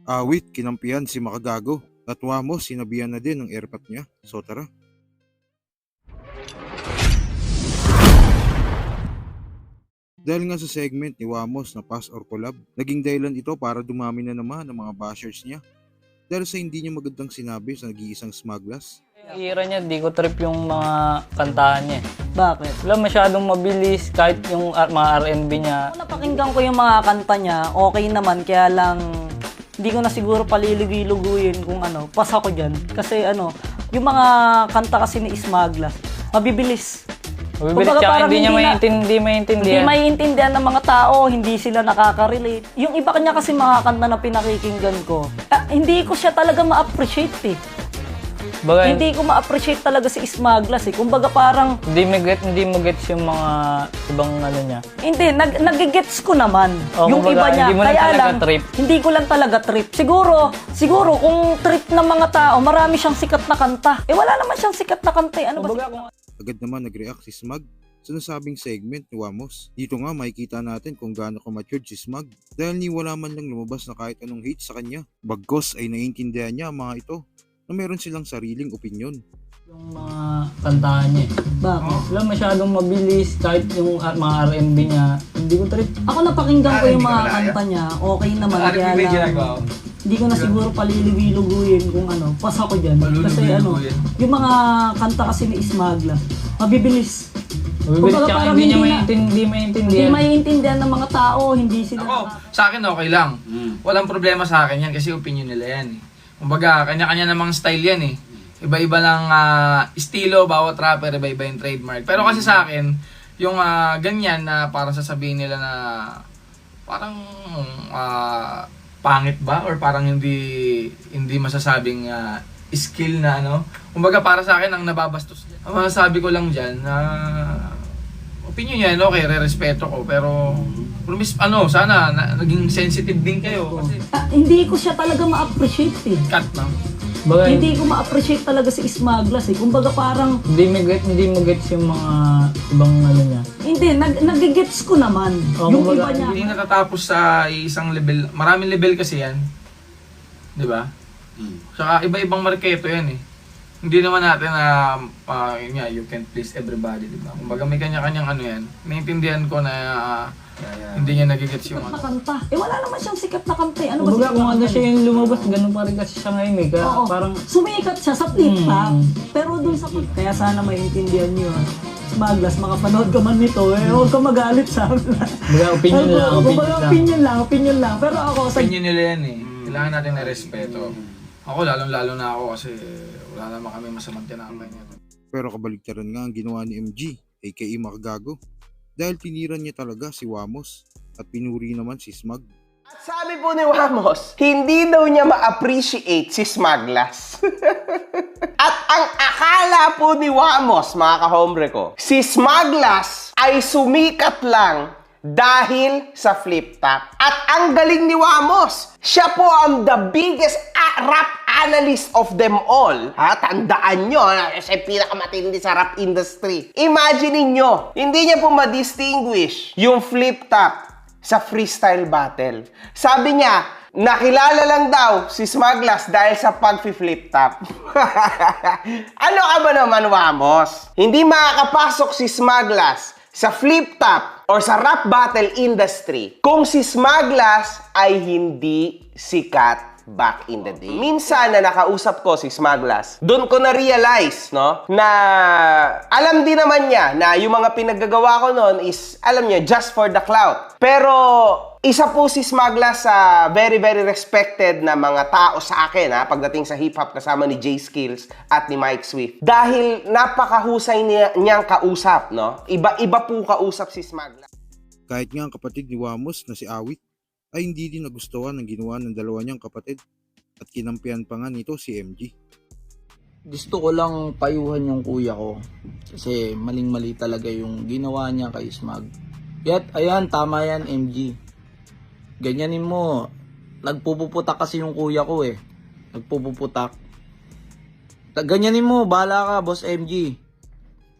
Awit, kinampihan si Makagago. At Wamos, sinabihan na din ng airpat niya. So tara. Dahil nga sa segment ni Wamos na pass or collab, naging dahilan ito para dumami na naman ang mga bashers niya. Dahil sa hindi niya magandang sinabi sa nag-iisang Smaglas. Hira niya, di ko trip yung mga kantahan niya. Bakit? Wala masyadong mabilis kahit yung mga R&B niya. Kung napakinggan ko yung mga kanta niya, okay naman, kaya lang hindi ko na siguro palilugi-luguyin kung ano, pas ako dyan. Kasi ano, yung mga kanta kasi ni Smaglas, mabibilis. Mabibilis Kumbaga, siya, parang hindi niya Hindi maintindihan. maiintindihan ng mga tao, hindi sila nakaka-relate. Yung iba kanya kasi mga kanta na pinakikinggan ko, hindi ko siya talaga ma-appreciate eh. Baga, Hindi ko ma-appreciate talaga si Smaglas eh. Kumbaga parang, hindi mo gets yung mga ibang ano niya. hindi, nagigets ko naman yung kumbaga, iba niya. hindi mo lang Kaya talaga lang, trip. hindi ko lang talaga trip. Siguro kung trip ng mga tao, marami siyang sikat na kanta. Eh wala naman siyang sikat na kanta eh. Ano ba? Agad naman nag-react si Smag sa nasabing segment ni Wamos. Dito nga makikita natin kung gaano ka-matured si Smag dahil ni wala man lang lumabas na kahit anong hate sa kanya. Bagkos ay naiintindihan niya ang mga ito na meron silang sariling opinyon. Yung mga kantahan niya. Bakit? Wala masyadong mabilis kahit yung mga R&B niya. Hindi ko trip. Ako napakinggan ko yung mga kanta niya, okay naman. Kaya lang, hindi ko na siguro palilugi-luguyin kung ano, pas ako dyan. Kasi ano, yung mga kanta kasi ni Smaglas, mabibilis. Mabibilis Kumbaga, siya, parang hindi niya hindi maintindihan. maiintindihan ng mga tao, hindi sila Ako, sa akin okay lang. Walang problema sa akin yan kasi opinion nila yan eh. Kumbaga, kanya-kanya namang style yan eh. Iba-iba lang estilo, bawat rapper, iba-iba yung trademark. Pero kasi sa akin, yung ganyan na parang sasabihin nila na parang pangit ba? Or parang hindi masasabing skill na ano. Kumbaga para sa akin, ang nababastos. Ang masasabi ko lang dyan, opinion yan, okay, re-respeto ko. Pero, sana naging sensitive din kayo. Kasi, hindi ko siya talaga ma-appreciate eh. cut na. Baga, Hindi ko ma-appreciate talaga si Smaglas eh. Kumbaga parang, hindi mo gets yung mga ibang ano niya. hindi, nagigets ko naman. Yung kumbaga, iba niya. Hindi natatapos sa isang level. Maraming level kasi yan. Di ba? Saka iba-ibang marketo yan eh. Hindi naman natin na you can please everybody, di ba? Kumbaga may kanya-kanyang ano yan. Naintindihan ko na hindi niya nagigets yung Na ano. kanta. Eh wala naman siyang sikat na kanta eh. Ano ba Kumbaga sikat kung na ano kanta siya niya? yung lumabas, ganun pa rin kasi siya ngayon eh. Kaya Oo, parang, sumikat siya sa flip-top. Pero dun sa kaya sana maintindihan niyo. Smaglas, makapanood ka man nito eh. Huwag ka magalit sa amin. baga opinion lang. Opinion lang. Pero ako sa Opinion nila yan eh. Kailangan natin na respeto. Ako, lalong-lalo na ako kasi wala naman kami masamang tinapay niya. Pero kabaligtaran nga ang ginawa ni MG, aka Makagago. Dahil tiniran niya talaga si Wamos at pinuri naman si Smag. Sabi po ni Wamos, hindi daw niya ma-appreciate si Smaglas. At ang akala po ni Wamos, mga kahombre ko, si Smaglas ay sumikat lang dahil sa flip top. At ang galing ni Wamos, siya po ang the biggest rap analyst of them all. Ha? Tandaan nyo, siya pinakamatindi sa rap industry. Imagine niyo, hindi niya po ma-distinguish yung flip top sa freestyle battle. Sabi niya, nakilala lang daw si Smaglas dahil sa pag-flip top. Ano ka ba naman, Wamos? Hindi makakapasok si Smaglas sa flip top or sa rap battle industry kung si Smaglas ay hindi sikat back in the day. Minsan na nakausap ko si Smaglas, doon ko na-realize, no, na alam din naman niya na yung mga pinaggagawa ko noon is, alam niya, just for the clout. Pero isa po si Smaglas sa very, very respected na mga tao sa akin, ha, pagdating sa hip-hop kasama ni Jay Skills at ni Mike Swift. Dahil napakahusay niyang kausap, no? Iba-iba po kausap si Smaglas. Kahit nga ang kapatid ni Wamos na si Awit ay hindi din nagustuhan ng ginawa ng dalawa niyang kapatid at kinampihan pa nga nito si MG. Gusto ko lang payuhan yung kuya ko kasi maling-mali talaga yung ginawa niya kay Smag. Yet, ayan, tama yan, MG. Ganyanin mo. Nagpupuputak kasi yung kuya ko eh. Nagpupuputak. Ganyanin mo, bahala ka, boss MG.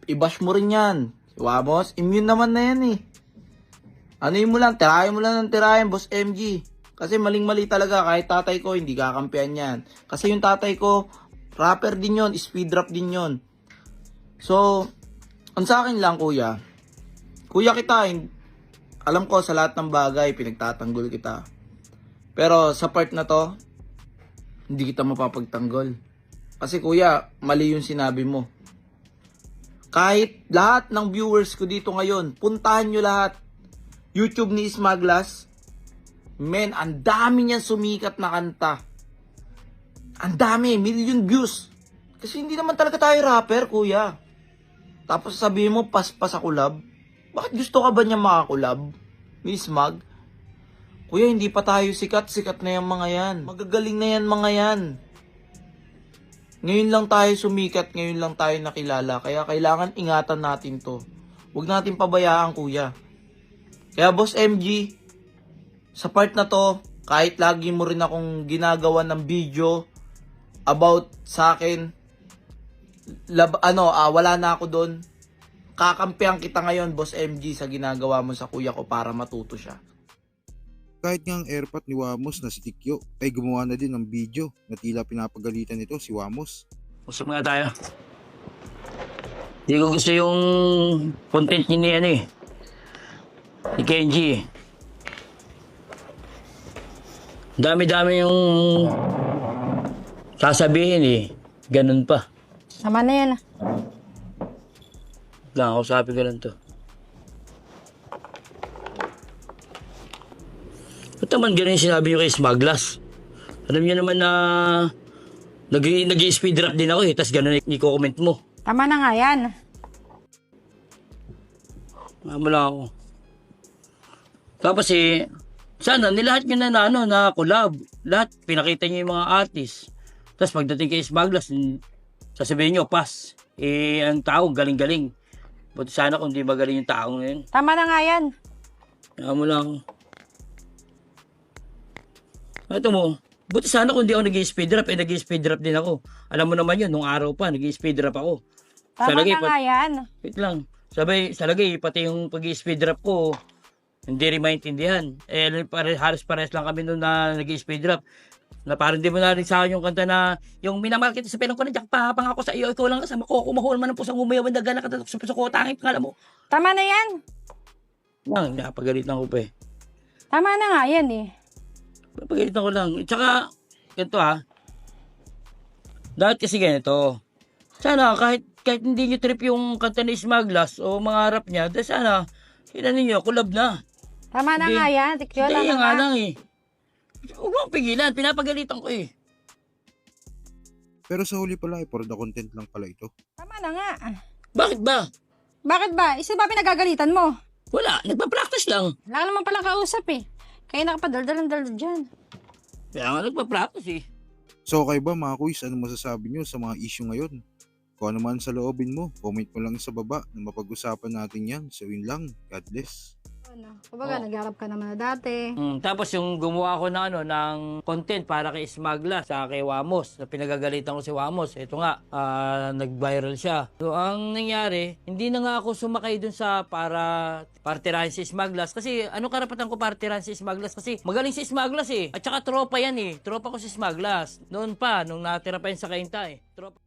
I-bash mo rin yan. Si Wamos, immune naman na yan eh. Ano yun mo lang, tirahin mo lang ng tirahin, boss MG. Kasi maling-mali talaga, kahit tatay ko, hindi kakampihan yan. Kasi yung tatay ko, rapper din yon, speed rap din yon. So, ang sa akin lang, kuya kita, alam ko sa lahat ng bagay, pinagtatanggol kita. Pero sa part na to, hindi kita mapapagtanggol. Kasi kuya, mali yung sinabi mo. Kahit lahat ng viewers ko dito ngayon, puntahan nyo lahat YouTube ni Smaglas. Men, ang dami niyan sumikat na kanta. Ang dami, million views. Kasi hindi naman talaga tayo rapper, kuya. Tapos sabihin mo, paspas sa collab. Bakit gusto ka ba niya makakulab? Ni Smag? Kuya, hindi pa tayo sikat. Sikat na yung mga yan. Magagaling na yan mga yan. Ngayon lang tayo sumikat. Ngayon lang tayo nakilala. Kaya kailangan ingatan natin to. Huwag natin pabayaan, kuya. Kaya Boss MG, sa part na to, kahit lagi mo rin akong ginagawa ng video about sa akin, wala na ako doon. Kakampihan kita ngayon, Boss MG, sa ginagawa mo sa kuya ko para matuto siya. Kahit nga ang airpot ni Wamos na si Tikyo ay gumawa na din ng video na tila pinapagalitan nito si Wamos. Usap nga tayo. Hindi ko gusto yung content niya ni ano eh. Ni Kenji eh. Dami-dami yung sasabihin eh. Ganun pa. Tama na yan. Lang, kausapin ko lang to. Ba't naman ganun yung sinabi nyo kay Smaglas? Alam niyo naman na nag-speed rap din ako eh. Tapos ganun i-comment mo. Tama na nga yan. Wala ako. Tapos eh, sana nilahat nyo na collab. Lahat, pinakita nyo yung mga artist. Tapos pagdating kay Smaglas, sasabihin nyo, pass. Eh, ang tao, galing-galing. Buti sana kung di magaling yung tao ngayon. Tama na nga yan. Wala ako. Ito mo, buti sana kung di ako nag-speed rap, nag-speed rap din ako. Alam mo naman yun, nung araw pa, nag-speed rap ako. Tama na nga yan. Wait lang. Sa lagay, pati yung pag-speed rap ko, hindi rin maintindihan. Halos-pares lang kami noon na nag-speed rap. Na parang di mo na rin sa akin yung kanta na yung minamarket sa pinang ko na Jack pahapang ako sa iyo, ikaw lang kasama ko, kumahol man ang pusang umayawan na gana katatok sa puso ko, tanging pangalan mo. Tama na yan. Napagalitan ko pa eh. Tama na nga yan eh. Napagalitan ko lang. Tsaka, ganito dapat kasi ganito. Sana kahit hindi nyo trip yung kanta ni Smaglas o mga rap niya, dahil sana, ninyo, collab na. Tama na nga yan. Tikyo lang Hindi na nga nga. lang eh. Huwag mong pigilan, pinapagalitan ko eh. Pero sa huli pala ay for the content lang pala ito. Tama na nga. Bakit ba? Bakit ba? Isa ba pinagagalitan mo? Wala, nagpa-practice lang. Wala ka naman palang kausap eh. Kaya nakapadaldal dyan. Kaya nga nagpa-practice eh. So okay ba mga kuys, ano masasabi nyo sa mga issue ngayon? Kung ano man sa loobin mo, comment mo lang sa baba na mapag-usapan natin yan. So yun lang, God bless. Kumbaga, nagharap ka naman na dati. Tapos yung gumawa ko ng content para kay Smaglas sa kay Wamos, na pinagagalitan ko si Wamos. Ito nga, nag-viral siya. So ang nangyari, hindi na nga ako sumakay dun sa para partirahin si Smaglas. Kasi ano karapatan ko partirahin si Smaglas? Kasi magaling si Smaglas eh. At saka tropa yan eh. Tropa ko si Smaglas. Noon pa, nung natira pa yun sa Kainta eh. Tropa.